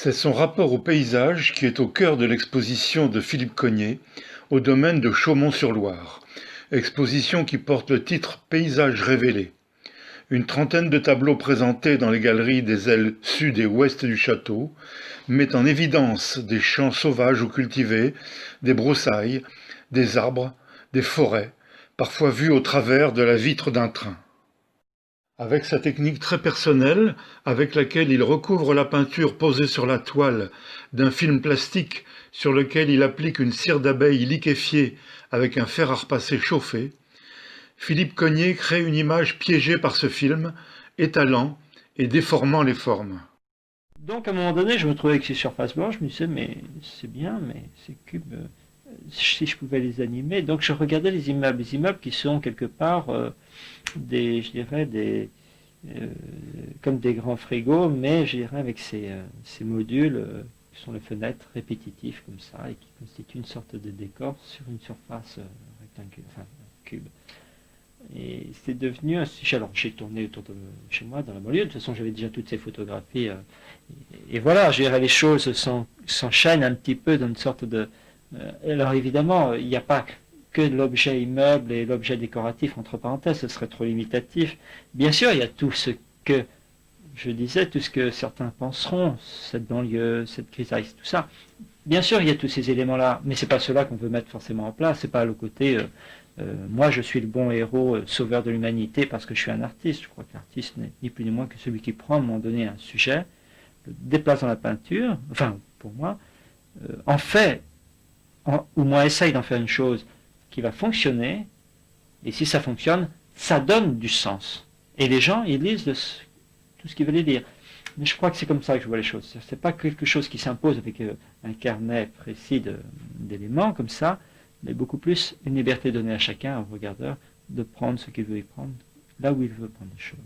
C'est son rapport au paysage qui est au cœur de l'exposition de Philippe Cognet au domaine de Chaumont-sur-Loire. Exposition qui porte le titre Paysages révélés. Une trentaine de tableaux présentés dans les galeries des ailes sud et ouest du château mettent en évidence des champs sauvages ou cultivés, des broussailles, des arbres, des forêts, parfois vus au travers de la vitre d'un train. Avec sa technique très personnelle, avec laquelle il recouvre la peinture posée sur la toile d'un film plastique sur lequel il applique une cire d'abeille liquéfiée avec un fer à repasser chauffé, Philippe Cognet crée une image piégée par ce film, étalant et déformant les formes. Donc à un moment donné, je me trouvais avec ces surfaces blanches, je me disais, mais c'est bien, mais ces cubes, si je pouvais les animer. Donc je regardais les immeubles qui sont quelque part je dirais, comme des grands frigos, mais je dirais avec ces modules qui sont les fenêtres répétitifs comme ça, et qui constituent une sorte de décor sur une surface rectangulaire, enfin cube. Et c'est devenu un sujet. Alors j'ai tourné autour de chez moi, dans la banlieue, de toute façon j'avais déjà toutes ces photographies. Et voilà, je dirais, les choses s'enchaînent un petit peu dans une sorte de... alors évidemment, il n'y a pas que l'objet immeuble et l'objet décoratif, entre parenthèses, ce serait trop limitatif. Bien sûr, il y a tout ce que, je disais, tout ce que certains penseront, cette banlieue, cette grisaille, tout ça. Bien sûr, il y a tous ces éléments-là, mais c'est pas cela qu'on veut mettre forcément en place. C'est pas le côté, moi je suis le bon héros, sauveur de l'humanité parce que je suis un artiste. Je crois que l'artiste n'est ni plus ni moins que celui qui prend à un moment donné un sujet, le déplace dans la peinture, enfin pour moi, en fait, ou moins essaye d'en faire une chose qui va fonctionner, et si ça fonctionne, ça donne du sens. Et les gens, ils lisent tout ce qu'ils veulent lire. Mais je crois que c'est comme ça que je vois les choses. C'est pas quelque chose qui s'impose avec un carnet précis d'éléments comme ça, mais beaucoup plus une liberté donnée à chacun, au regardeur, de prendre ce qu'il veut y prendre, là où il veut prendre les choses.